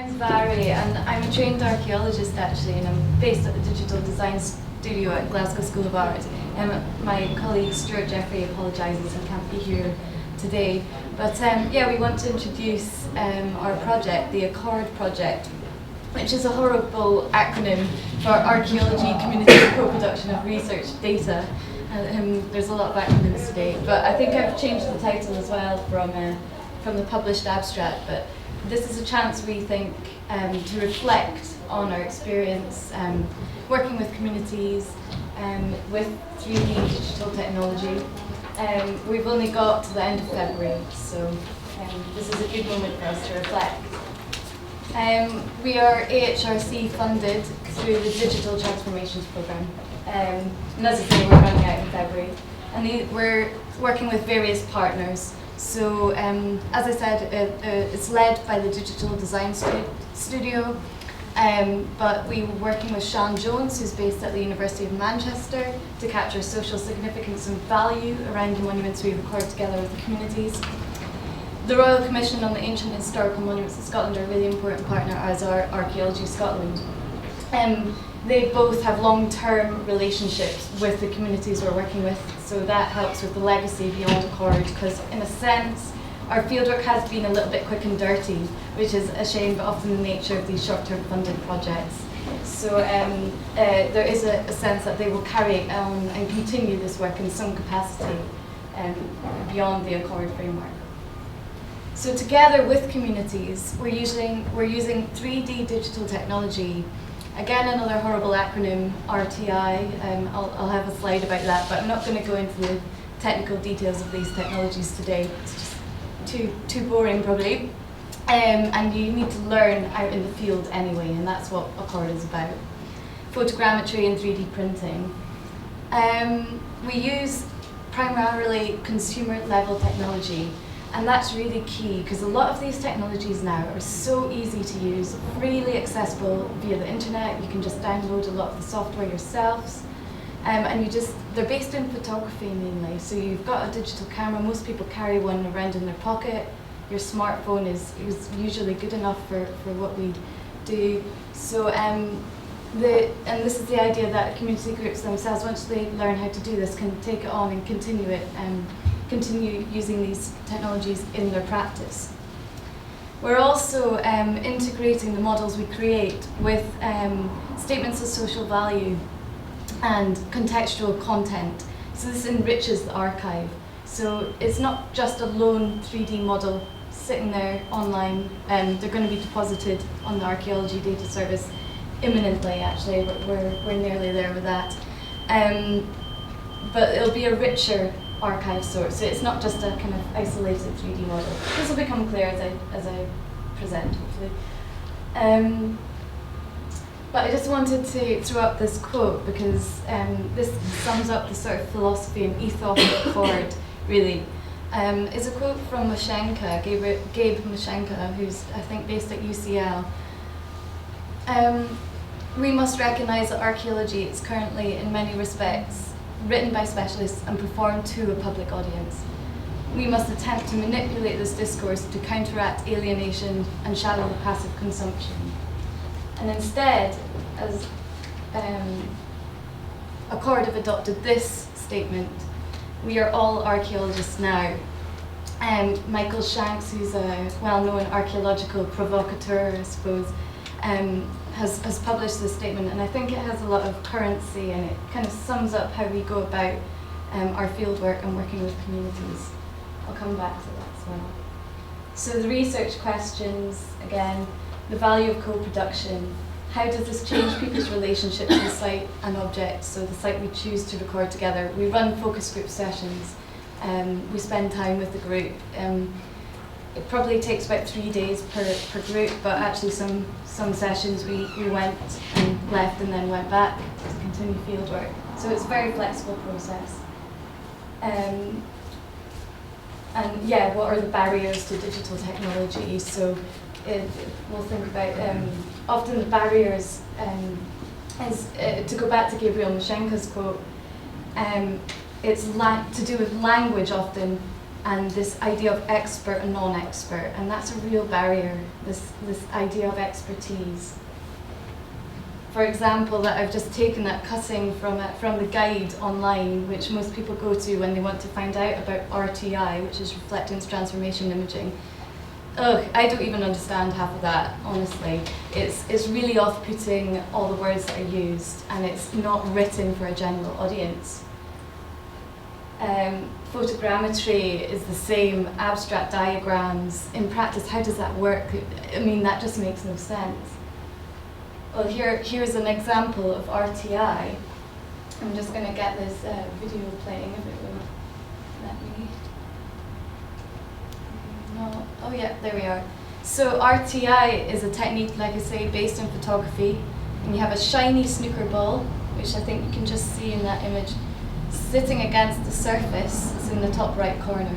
name's Mhairi, and I'm a trained archaeologist actually, and I'm based at the Digital Design Studio at Glasgow School of Art. My colleague Stuart apologises and can't be here today. But yeah, we want to introduce our project, the Accord project, which is a horrible acronym for Archaeology Community Co-Production of Research Data. There's a lot of acronyms today, but I think I've changed the title as well from the published abstract. But this is a chance, we think, to reflect on our experience working with communities with 3D digital technology. We've only got to the end of February, so this is a good moment for us to reflect. We are AHRC funded through the Digital Transformations Programme. And as I say, we're running out in February. And we're working with various partners. So, as I said, it's led by the Digital Design Studio, but we were working with Sian, who's based at the University of Manchester, to capture social significance and value around the monuments we record together with the communities. The Royal Commission on the Ancient Historical Monuments of Scotland are a really important partner, as are Archaeology Scotland. They both have long-term relationships with the communities we're working with, so that helps with the legacy beyond Accord, because in a sense, our fieldwork has been a little bit quick and dirty, which is a shame, but often the nature of these short-term funded projects. So there is a sense that they will carry on and continue this work in some capacity beyond the Accord framework. So together with communities, we're using 3D digital technology. Again, another horrible acronym, RTI. I'll have a slide about that, but I'm not going to go into the technical details of these technologies today. It's just too boring, probably. And you need to learn out in the field anyway, and that's what Accord is about. Photogrammetry and 3D printing. We use primarily consumer-level technology. And that's really key, because a lot of these technologies now are so easy to use, freely accessible via the internet. You can just download a lot of the software yourselves. And they're based in photography mainly. So you've got a digital camera, most people carry one around in their pocket. Your smartphone is usually good enough for what we do. So and this is the idea that community groups themselves, once they learn how to do this, can take it on and continue it. Continue using these technologies in their practice. We're also integrating the models we create with statements of social value and contextual content. So this enriches the archive. So it's not just a lone 3D model sitting there online. They're going to be deposited on the Archaeology Data Service imminently, actually. We're nearly there with that. But it'll be a richer archive source, so it's not just a kind of isolated 3D model. This will become clear as I present, hopefully. But I just wanted to throw up this quote, because this sums up the sort of philosophy and ethos of Accord, really. It's a quote from Gabe Mashenka, who's, I think, based at UCL. We must recognise that archaeology is currently, in many respects, written by specialists and performed to a public audience. We must attempt to manipulate this discourse to counteract alienation and shallow passive consumption. And instead, as Accord have adopted this statement, we are all archaeologists now. Michael Shanks, who's a well-known archaeological provocateur, I suppose, has published this statement, and I think it has a lot of currency, and it kind of sums up how we go about our fieldwork and working with communities. I'll come back to that as well. So the research questions, again, the value of co-production. How does this change people's relationship to the site and object, so the site we choose to record together? We run focus group sessions. We spend time with the group. It probably takes about 3 days per group, but actually some sessions we went and left and then went back to continue fieldwork. So it's a very flexible process. And yeah, what are the barriers to digital technology? So we'll think about, often the barriers is, to go back to Gabriel Mashenka's quote, it's to do with language often. and this idea of expert and non-expert, and that's a real barrier, this idea of expertise. For example, that I've just taken that cutting from the guide online, which most people go to when they want to find out about RTI, which is reflectance transformation imaging. Ugh, I don't even understand half of that, honestly. It's really off-putting, all the words that are used, and it's not written for a general audience. Photogrammetry is the same, abstract diagrams. In practice, how does that work? I mean, that just makes no sense. Well, here's an example of RTI. I'm just going to get this video playing if it will let me. No. Oh yeah, there we are. So RTI is a technique, like I say, based in photography. And you have a shiny snooker ball, which I think you can just see in that image, sitting against the surface. It's in the top right corner.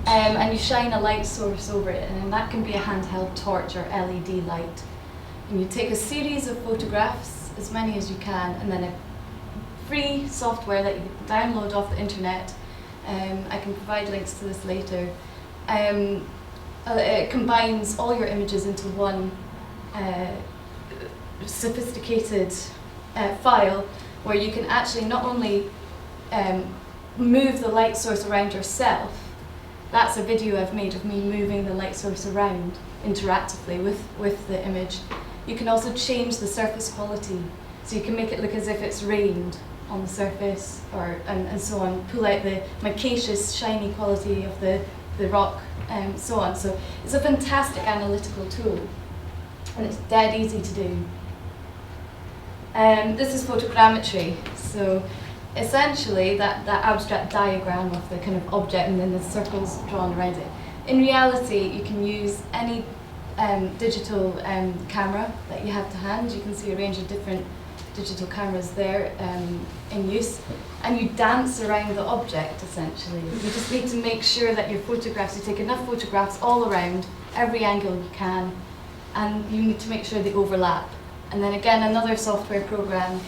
And you shine a light source over it, and that can be a handheld torch or LED light. And you take a series of photographs, as many as you can, and then a free software that you can download off the internet. I can provide links to this later. It combines all your images into one sophisticated file where you can actually not only move the light source around yourself. That's a video I've made of me moving the light source around interactively with the image. You can also change the surface quality, so you can make it look as if it's rained on the surface, and so on. Pull out the micaceous, shiny quality of the rock, and so on. So it's a fantastic analytical tool, and it's dead easy to do. This is photogrammetry. So essentially, that abstract diagram of the kind of object and then the circles drawn around it. In reality, you can use any digital camera that you have to hand. You can see a range of different digital cameras there in use, and you dance around the object essentially. You just need to make sure that your photographs, you take enough photographs all around, every angle you can, and you need to make sure they overlap. And then again, another software program,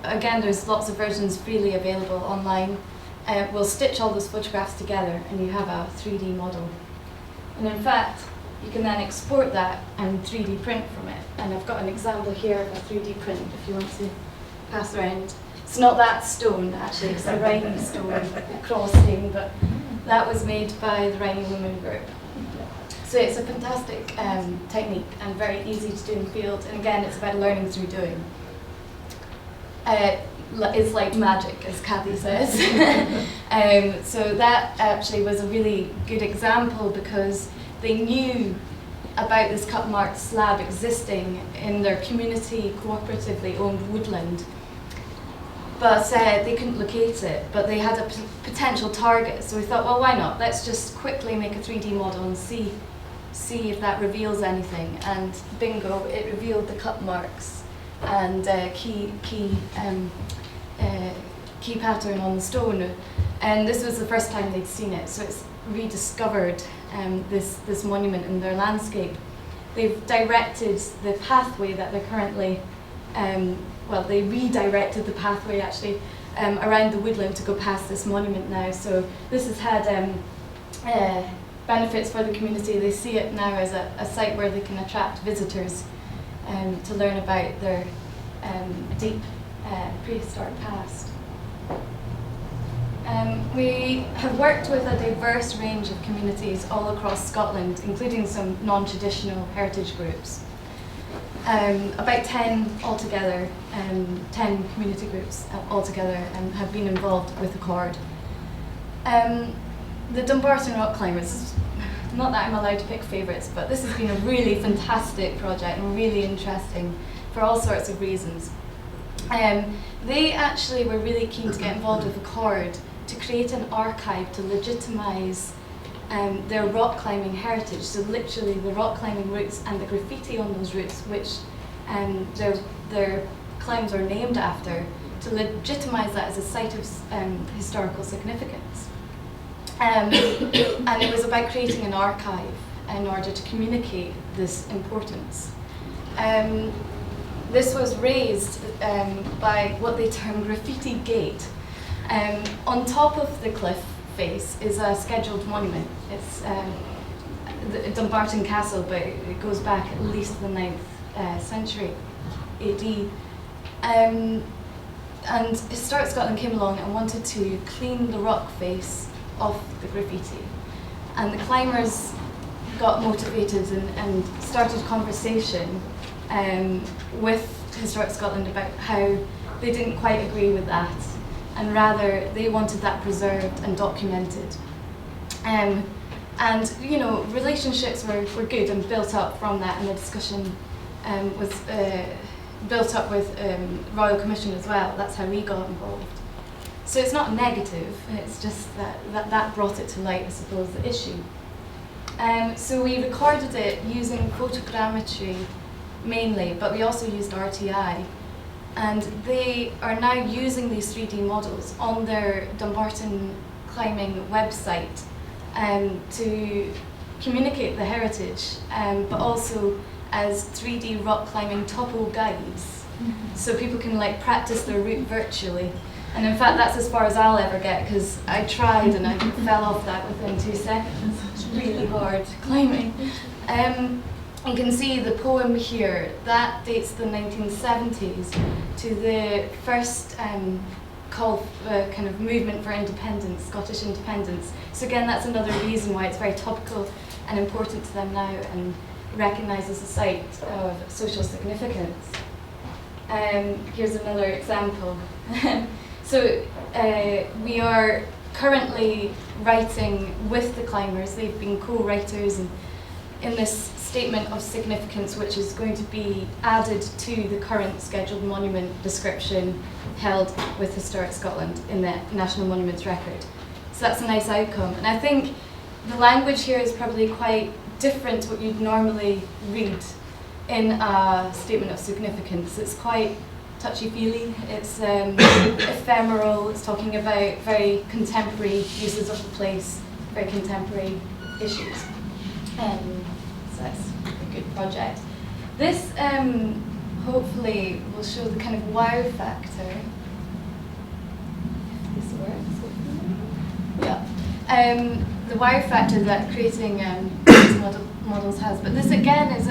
again there's lots of versions freely available online, will stitch all those photographs together and you have a 3D model. And in fact, you can then export that and 3D print from it. And I've got an example here of a 3D print if you want to pass around. It's not that stone actually, it's a Rhine stone crossing, but that was made by the Rhine Women Group. So it's a fantastic technique and very easy to do in the field. And again, it's about learning through doing. It's like magic, as Kathy says. So that actually was a really good example because they knew about this cut-marked slab existing in their community cooperatively owned woodland, but they couldn't locate it, but they had a potential target. So we thought, well, why not? Let's just quickly make a 3D model and see if that reveals anything. And bingo, it revealed the cut marks and key pattern on the stone. And this was the first time they'd seen it, so it's rediscovered this monument in their landscape. They've directed the pathway that they're currently, they redirected the pathway actually around the woodland to go past this monument now. So this has had benefits for the community. They see it now as a site where they can attract visitors to learn about their deep prehistoric past. We have worked with a diverse range of communities all across Scotland, including some non-traditional heritage groups. About 10 altogether, 10 community groups altogether have been involved with the cord. The Dumbarton Rock Climbers, not that I'm allowed to pick favourites, but this has been a really fantastic project and really interesting for all sorts of reasons. They actually were really keen to get involved with the cord to create an archive to legitimise their rock climbing heritage, so literally the rock climbing routes and the graffiti on those routes, which their climbs are named after, to legitimise that as a site of historical significance. And it was about creating an archive in order to communicate this importance. This was raised by what they term graffiti gate. On top of the cliff face is a scheduled monument. It's the Dumbarton Castle, but it goes back at least to the 9th century AD. And Historic Scotland came along and wanted to clean the rock face off the graffiti. And the climbers got motivated and started conversation with Historic Scotland about how they didn't quite agree with that, and rather they wanted that preserved and documented. And you know, relationships were good and built up from that, and the discussion was built up with Royal Commission as well. That's how we got involved. So it's not negative, it's just that brought it to light, I suppose, the issue. So we recorded it using photogrammetry mainly, but we also used RTI. And they are now using these 3D models on their Dumbarton climbing website to communicate the heritage, but also as 3D rock climbing topo guides. So people can like practice their route virtually. And in fact, that's as far as I'll ever get, because I tried and I fell off that within 2 seconds. It's really hard climbing. You can see the poem here, that dates the 1970s to the first call kind of movement for independence, Scottish independence. So again, that's another reason why it's very topical and important to them now and recognised as a site of social significance. Here's another example. So we are currently writing with the climbers. They've been co-writers in this statement of significance, which is going to be added to the current scheduled monument description held with Historic Scotland in the National Monuments Record. So that's a nice outcome. And I think the language here is probably quite different to what you'd normally read in a statement of significance. It's quite touchy-feely, it's ephemeral, it's talking about very contemporary uses of the place, very contemporary issues. So that's a good project. This hopefully will show the kind of wow factor. If this works, hopefully. Yeah. The wow factor that creating these models has. But this again is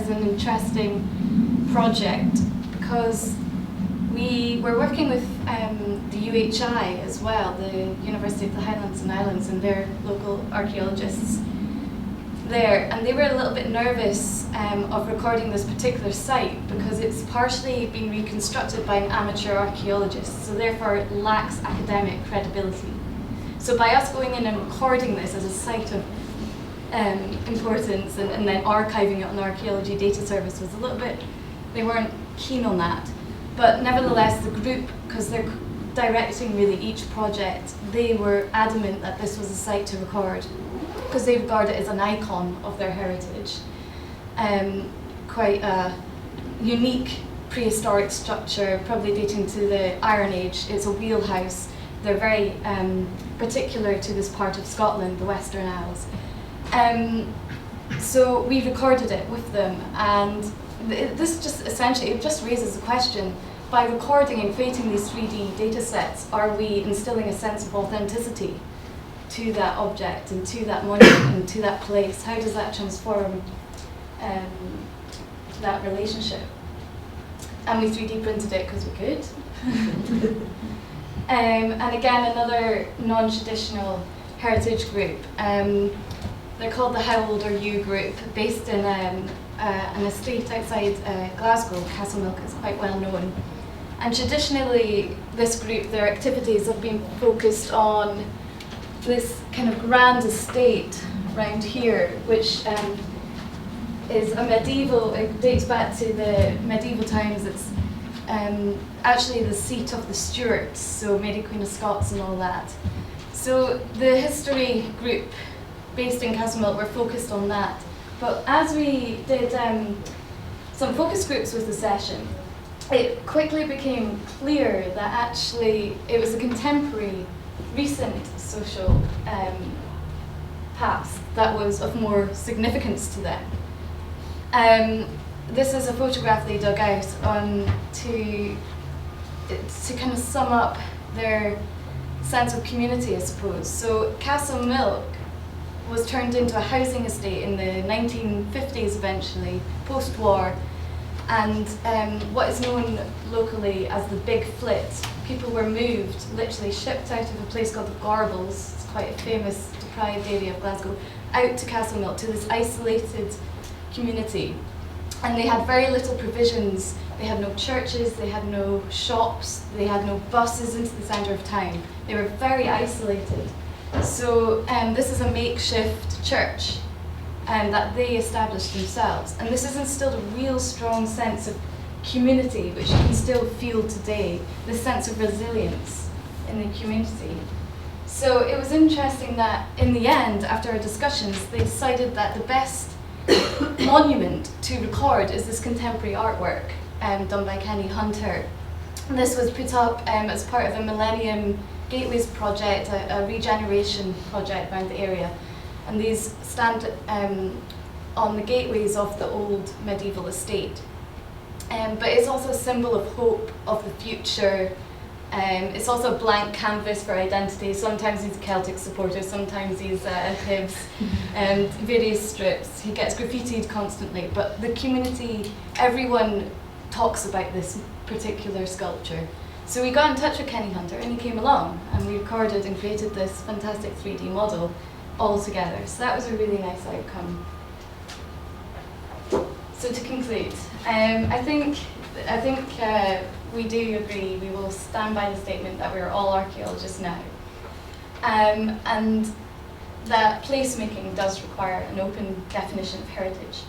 an interesting project because we were working with the UHI as well, the University of the Highlands and Islands, and their local archaeologists there, and they were a little bit nervous of recording this particular site because it's partially been reconstructed by an amateur archaeologist, so therefore it lacks academic credibility. So by us going in and recording this as a site of importance and then archiving it on the Archaeology Data Service was a little bit, they weren't keen on that. But nevertheless, the group, because they're directing really each project, they were adamant that this was a site to record because they regard it as an icon of their heritage. Quite a unique prehistoric structure, probably dating to the Iron Age. It's a wheelhouse. They're very particular to this part of Scotland, the Western Isles. So we recorded it with them, and this just essentially, it just raises the question, by recording and creating these 3D data sets, are we instilling a sense of authenticity to that object and to that monument and to that place? How does that transform that relationship? And we 3D printed it because we could. And again, another non-traditional heritage group. They're called the How Old Are You group, based in an estate outside Glasgow. Castlemilk is quite well known. And traditionally, this group, their activities have been focused on this kind of grand estate around here, which is a medieval, it dates back to the medieval times. It's actually the seat of the Stuarts, so Mary Queen of Scots and all that. So the history group based in Castlemilk were focused on that. But as we did some focus groups with the session, it quickly became clear that actually it was a contemporary, recent social past that was of more significance to them. This is a photograph they dug out to kind of sum up their sense of community, I suppose. So Castle Milk was turned into a housing estate in the 1950s eventually, post-war, and what is known locally as the Big Flit. People were moved, literally shipped out of a place called the Gorbals, it's quite a famous deprived area of Glasgow, out to Castle Milk, to this isolated community. And they had very little provisions. They had no churches, they had no shops, they had no buses into the centre of town. They were very isolated. So this is a makeshift church that they established themselves. And this has instilled a real strong sense of community, which you can still feel today, this sense of resilience in the community. So it was interesting that in the end, after our discussions, they decided that the best monument to record is this contemporary artwork done by Kenny Hunter. And this was put up as part of a Millennium Gateways project, a regeneration project around the area. And these stand on the gateways of the old medieval estate. But it's also a symbol of hope, of the future. It's also a blank canvas for identity. Sometimes he's a Celtic supporter, sometimes he's Hibs, and various strips. He gets graffitied constantly, but the community, everyone talks about this particular sculpture. So we got in touch with Kenny Hunter and he came along and we recorded and created this fantastic 3D model all together. So that was a really nice outcome. So to conclude, I think we do agree, we will stand by the statement that we are all archaeologists now. And that placemaking does require an open definition of heritage.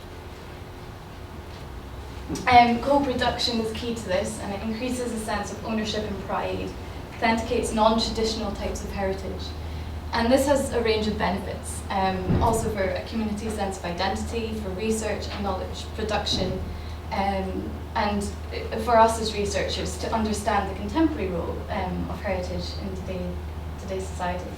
Co-production is key to this, and it increases a sense of ownership and pride, authenticates non-traditional types of heritage. And this has a range of benefits, also for a community sense of identity, for research and knowledge production, and for us as researchers to understand the contemporary role of heritage in today's society.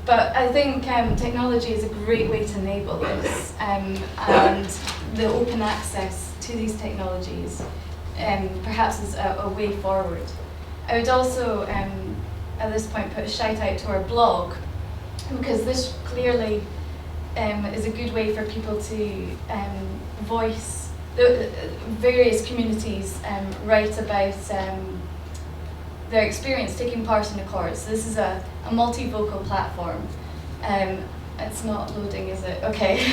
But I think technology is a great way to enable this, and the open access to these technologies perhaps is a way forward. I would also, at this point, put a shout out to our blog, because this clearly is a good way for people to voice the various communities, write about their experience taking part in a course. So this is a multivocal platform. It's not loading, is it? Okay.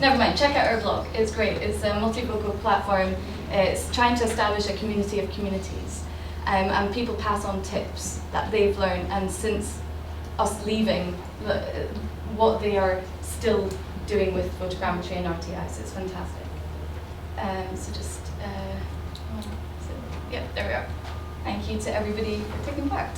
Never mind, check out our blog. It's great. It's a multivocal platform. It's trying to establish a community of communities. And people pass on tips that they've learned, and since us leaving, what they are still doing with photogrammetry and RTIs. It's fantastic. Yeah, there we are. Thank you to everybody for taking part.